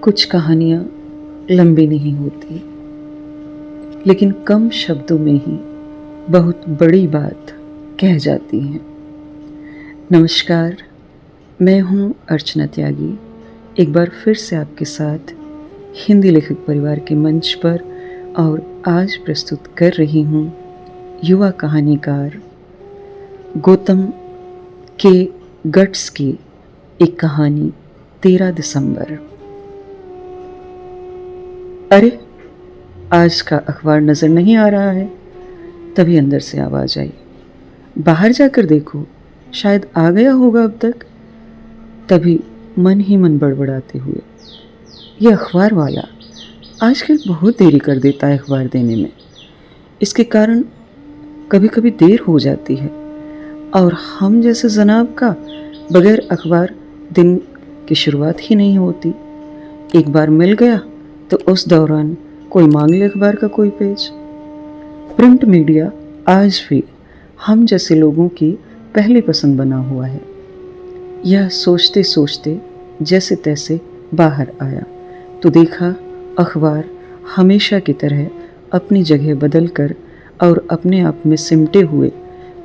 कुछ कहानियाँ लंबी नहीं होती, लेकिन कम शब्दों में ही बहुत बड़ी बात कह जाती हैं। नमस्कार, मैं हूँ अर्चना त्यागी, एक बार फिर से आपके साथ हिंदी लेखक परिवार के मंच पर, और आज प्रस्तुत कर रही हूँ युवा कहानीकार गौतम के गट्स की एक कहानी 13 दिसंबर। अरे, आज का अखबार नज़र नहीं आ रहा है। तभी अंदर से आवाज़ आई, बाहर जाकर देखो, शायद आ गया होगा अब तक। तभी मन ही मन बड़बड़ाते हुए, ये अखबार वाला आजकल बहुत देरी कर देता है अखबार देने में। इसके कारण कभी कभी देर हो जाती है, और हम जैसे जनाब का बगैर अखबार दिन की शुरुआत ही नहीं होती। एक बार मिल गया तो उस दौरान कोई मांग ले अखबार का कोई पेज। प्रिंट मीडिया आज भी हम जैसे लोगों की पहली पसंद बना हुआ है। यह सोचते सोचते जैसे तैसे बाहर आया तो देखा अखबार हमेशा की तरह अपनी जगह बदलकर और अपने आप में सिमटे हुए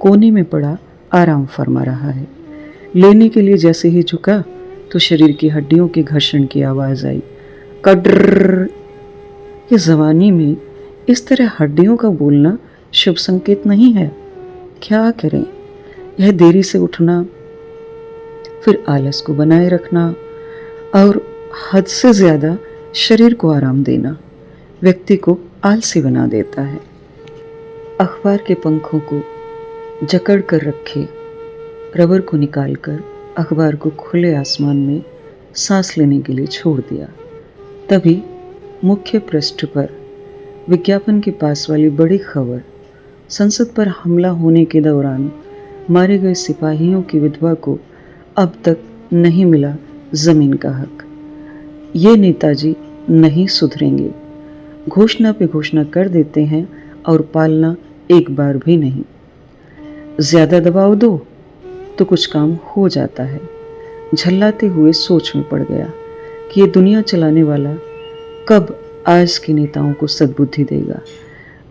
कोने में पड़ा आराम फरमा रहा है। लेने के लिए जैसे ही झुका तो शरीर की हड्डियों के घर्षण की आवाज़ आई, कड्र। ये जवानी में इस तरह हड्डियों का बोलना शुभ संकेत नहीं है। क्या करें, यह देरी से उठना, फिर आलस को बनाए रखना और हद से ज़्यादा शरीर को आराम देना व्यक्ति को आलसी बना देता है। अखबार के पंखों को जकड़ कर रखे रबर को निकालकर अखबार को खुले आसमान में सांस लेने के लिए छोड़ दिया। तभी मुख्य पृष्ठ पर विज्ञापन के पास वाली बड़ी खबर, संसद पर हमला होने के दौरान मारे गए सिपाहियों की विधवा को अब तक नहीं मिला जमीन का हक। ये नेताजी नहीं सुधरेंगे, घोषणा पे घोषणा कर देते हैं और पालना एक बार भी नहीं। ज़्यादा दबाव दो तो कुछ काम हो जाता है। झल्लाते हुए सोच में पड़ गया कि ये दुनिया चलाने वाला कब आज के नेताओं को सद्बुद्धि देगा।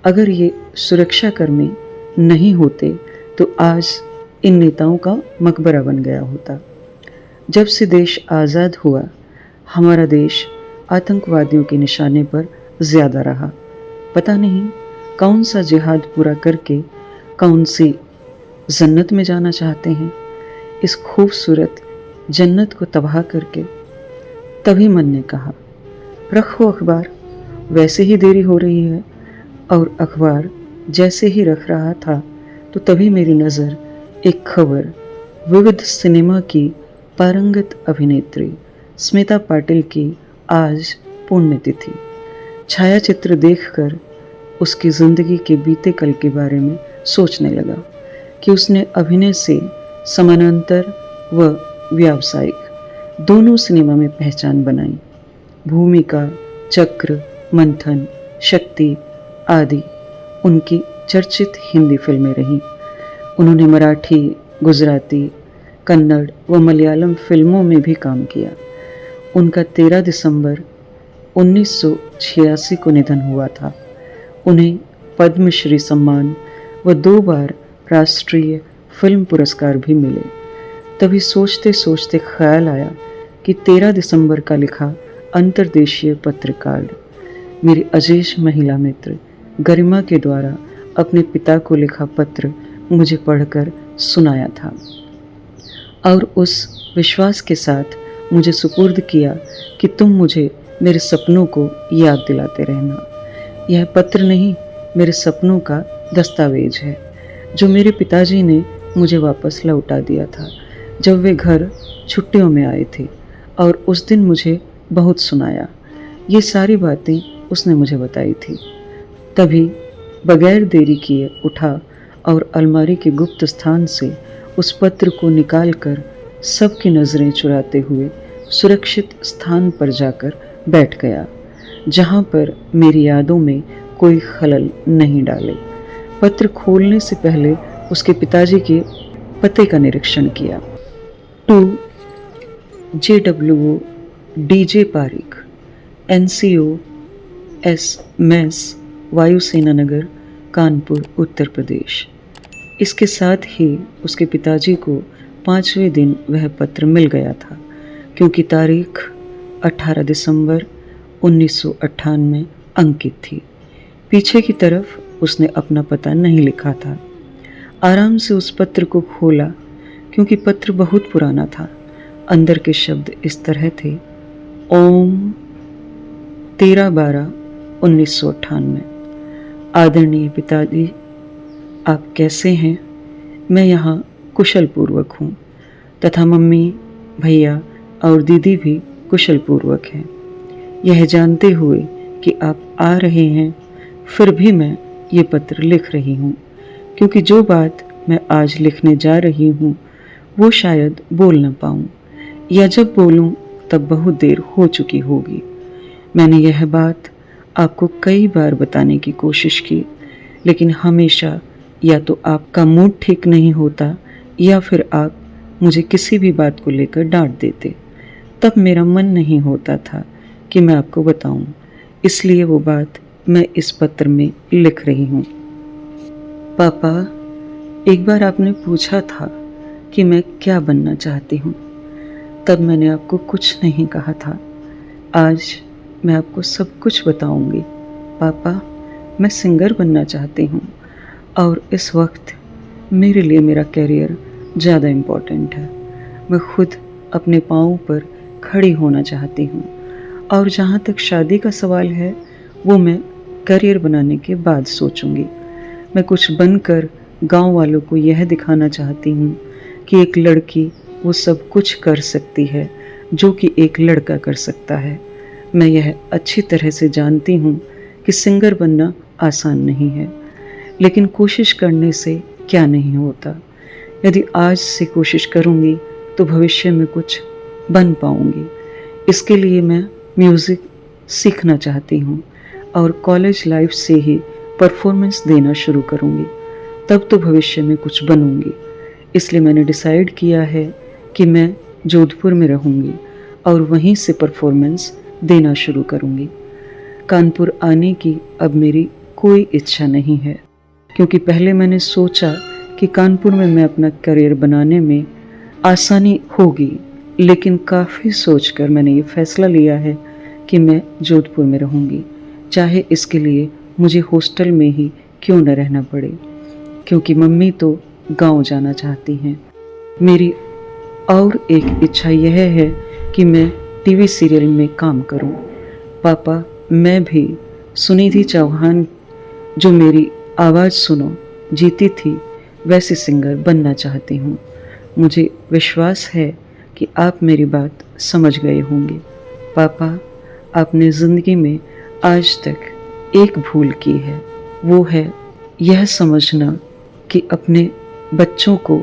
अगर ये सुरक्षाकर्मी नहीं होते तो आज इन नेताओं का मकबरा बन गया होता। जब से देश आज़ाद हुआ, हमारा देश आतंकवादियों के निशाने पर ज़्यादा रहा। पता नहीं कौन सा जिहाद पूरा करके कौन सी जन्नत में जाना चाहते हैं, इस खूबसूरत जन्नत को तबाह करके। तभी मन ने कहा, रखो अखबार, वैसे ही देरी हो रही है। और अखबार जैसे ही रख रहा था तो तभी मेरी नज़र एक खबर, विविध सिनेमा की पारंगत अभिनेत्री स्मिता पाटिल की आज पुण्यतिथि। छायाचित्र देखकर उसकी ज़िंदगी के बीते कल के बारे में सोचने लगा कि उसने अभिनय से समानांतर व व्यावसायिक दोनों सिनेमा में पहचान बनाई। भूमिका, चक्र, मंथन, शक्ति आदि उनकी चर्चित हिंदी फिल्में रहीं। उन्होंने मराठी, गुजराती, कन्नड़ व मलयालम फिल्मों में भी काम किया। उनका 13 दिसंबर 1986 को निधन हुआ था। उन्हें पद्मश्री सम्मान व 2 बार राष्ट्रीय फिल्म पुरस्कार भी मिले। तभी सोचते सोचते ख्याल आया कि 13 दिसंबर का लिखा अंतर्देशीय पत्र कार्ड मेरी अजेश महिला मित्र गरिमा के द्वारा अपने पिता को लिखा पत्र मुझे पढ़कर सुनाया था, और उस विश्वास के साथ मुझे सुपुर्द किया कि तुम मुझे मेरे सपनों को याद दिलाते रहना। यह पत्र नहीं, मेरे सपनों का दस्तावेज है, जो मेरे पिताजी ने मुझे वापस लौटा दिया था जब वे घर छुट्टियों में आए थे, और उस दिन मुझे बहुत सुनाया। ये सारी बातें उसने मुझे बताई थी। तभी बगैर देरी किए उठा और अलमारी के गुप्त स्थान से उस पत्र को निकालकर सबकी नज़रें चुराते हुए सुरक्षित स्थान पर जाकर बैठ गया, जहाँ पर मेरी यादों में कोई खलल नहीं डाले। पत्र खोलने से पहले उसके पिताजी के पते का निरीक्षण किया। 2 JWO DJ Pareek, NCO S मेस, वायुसेना नगर, कानपुर, उत्तर प्रदेश। इसके साथ ही उसके पिताजी को 5वें दिन वह पत्र मिल गया था, क्योंकि तारीख 18 दिसंबर 1998 अंकित थी। पीछे की तरफ उसने अपना पता नहीं लिखा था। आराम से उस पत्र को खोला, क्योंकि पत्र बहुत पुराना था। अंदर के शब्द इस तरह थे: ओम 13/12/1998। आदरणीय पिताजी, आप कैसे हैं? मैं यहाँ कुशल पूर्वक हूँ, तथा मम्मी, भैया और दीदी भी कुशल पूर्वक हैं। यह जानते हुए कि आप आ रहे हैं, फिर भी मैं ये पत्र लिख रही हूँ, क्योंकि जो बात मैं आज लिखने जा रही हूँ वो शायद बोल न पाऊँ, या जब बोलूँ तब बहुत देर हो चुकी होगी। मैंने यह बात आपको कई बार बताने की कोशिश की, लेकिन हमेशा या तो आपका मूड ठीक नहीं होता या फिर आप मुझे किसी भी बात को लेकर डांट देते। तब मेरा मन नहीं होता था कि मैं आपको बताऊं, इसलिए वो बात मैं इस पत्र में लिख रही हूँ। पापा, एक बार आपने पूछा था कि मैं क्या बनना चाहती हूँ। तब मैंने आपको कुछ नहीं कहा था। आज मैं आपको सब कुछ बताऊंगी। पापा, मैं सिंगर बनना चाहती हूँ, और इस वक्त मेरे लिए मेरा करियर ज़्यादा इम्पोर्टेंट है। मैं खुद अपने पाँव पर खड़ी होना चाहती हूँ, और जहाँ तक शादी का सवाल है वो मैं करियर बनाने के बाद सोचूंगी। मैं कुछ बनकर गांव वालों को यह दिखाना चाहती हूँ कि एक लड़की वो सब कुछ कर सकती है जो कि एक लड़का कर सकता है। मैं यह अच्छी तरह से जानती हूँ कि सिंगर बनना आसान नहीं है, लेकिन कोशिश करने से क्या नहीं होता। यदि आज से कोशिश करूँगी तो भविष्य में कुछ बन पाऊँगी। इसके लिए मैं म्यूज़िक सीखना चाहती हूँ और कॉलेज लाइफ से ही परफॉर्मेंस देना शुरू करूँगी, तब तो भविष्य में कुछ बनूँगी। इसलिए मैंने डिसाइड किया है कि मैं जोधपुर में रहूँगी और वहीं से परफॉर्मेंस देना शुरू करूँगी। कानपुर आने की अब मेरी कोई इच्छा नहीं है, क्योंकि पहले मैंने सोचा कि कानपुर में मैं अपना करियर बनाने में आसानी होगी, लेकिन काफ़ी सोचकर मैंने ये फैसला लिया है कि मैं जोधपुर में रहूँगी, चाहे इसके लिए मुझे हॉस्टल में ही क्यों न रहना पड़े, क्योंकि मम्मी तो गांव जाना चाहती हैं। मेरी और एक इच्छा यह है कि मैं टीवी सीरियल में काम करूं। पापा, मैं भी सुनिधि चौहान जो मेरी आवाज़ सुनो जीती थी वैसे सिंगर बनना चाहती हूँ। मुझे विश्वास है कि आप मेरी बात समझ गए होंगे। पापा, आपने ज़िंदगी में आज तक एक भूल की है, वो है यह समझना कि अपने बच्चों को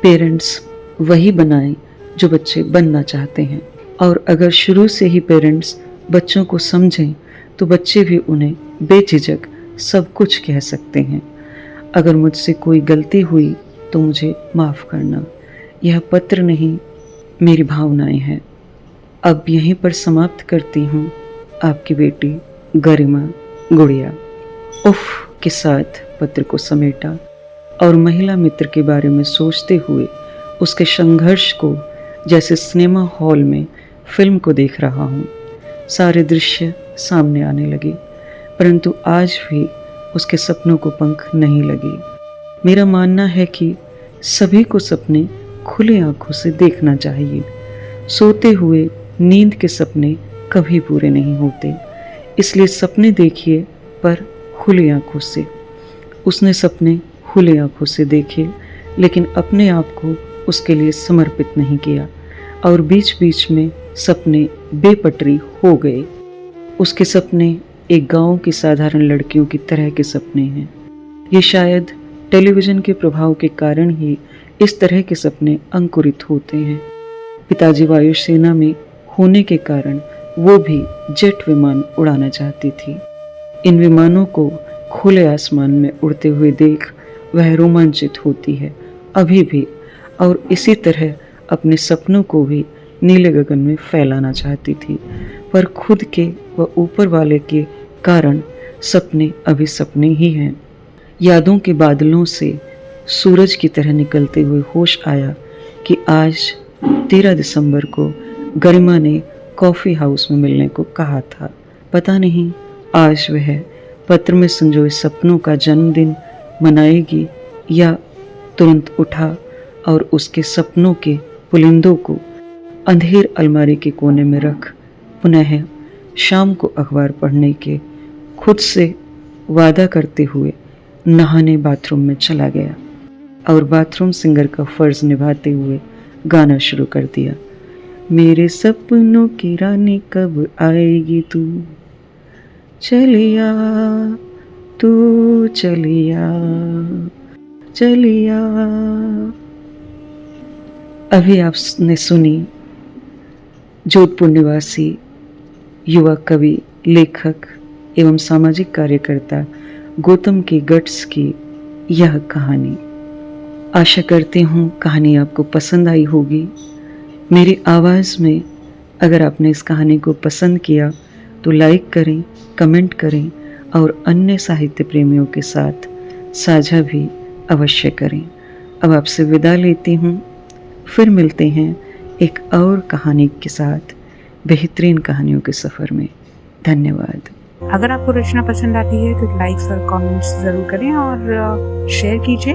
पेरेंट्स वही बनाएं जो बच्चे बनना चाहते हैं, और अगर शुरू से ही पेरेंट्स बच्चों को समझें तो बच्चे भी उन्हें बेझिझक सब कुछ कह सकते हैं। अगर मुझसे कोई गलती हुई तो मुझे माफ़ करना। यह पत्र नहीं, मेरी भावनाएं हैं। अब यहीं पर समाप्त करती हूँ। आपकी बेटी गरिमा गुड़िया। उफ के साथ पत्र को समेटा और महिला मित्र के बारे में सोचते हुए उसके संघर्ष को जैसे सिनेमा हॉल में फिल्म को देख रहा हूँ। सारे दृश्य सामने आने लगे, परंतु आज भी उसके सपनों को पंख नहीं लगे। मेरा मानना है कि सभी को सपने खुली आंखों से देखना चाहिए। सोते हुए नींद के सपने कभी पूरे नहीं होते, इसलिए सपने देखिए पर खुली आंखों से। उसने सपने खुली आंखों से देखे, लेकिन अपने आप को उसके लिए समर्पित नहीं किया और बीच बीच में सपने बेपटरी हो गए। उसके सपने एक गांव की साधारण लड़कियों की तरह के सपने हैं। ये शायद टेलीविज़न के प्रभाव के कारण ही इस तरह के सपने अंकुरित होते हैं। पिताजी वायुसेना में होने के कारण वो भी जेट विमान उड़ाना चाहती थी। इन विमानों को खुले आसमान में उड़ते हुए देख वह रोमांचित होती है। अभी भी और इसी तरह अपने सपनों को भी नीले गगन में फैलाना चाहती थी, पर खुद के व ऊपर वाले के कारण सपने अभी सपने ही हैं। यादों के बादलों से सूरज की तरह निकलते हुए होश आया कि आज 13 दिसंबर को गरिमा ने कॉफ़ी हाउस में मिलने को कहा था। पता नहीं आज वह पत्र में संजोए सपनों का जन्मदिन मनाएगी या तुरंत उठा और उसके सपनों के पुलिंदों को अंधेर अलमारी के कोने में रख पुनः शाम को अखबार पढ़ने के खुद से वादा करते हुए नहाने बाथरूम में चला गया और बाथरूम सिंगर का फर्ज निभाते हुए गाना शुरू कर दिया। मेरे सपनों की रानी कब आएगी तू, चलिया तू चलिया चलिया। अभी आपने सुनी जोधपुर निवासी युवा कवि, लेखक एवं सामाजिक कार्यकर्ता गौतम के गट्स की यह कहानी। आशा करती हूँ कहानी आपको पसंद आई होगी। मेरी आवाज़ में अगर आपने इस कहानी को पसंद किया तो लाइक करें, कमेंट करें और अन्य साहित्य प्रेमियों के साथ साझा भी अवश्य करें। अब आपसे विदा लेती हूँ, फिर मिलते हैं एक और कहानी के साथ बेहतरीन कहानियों के सफ़र में। धन्यवाद। अगर आपको रचना पसंद आती है तो लाइक्स और कमेंट्स ज़रूर करें और शेयर कीजिए।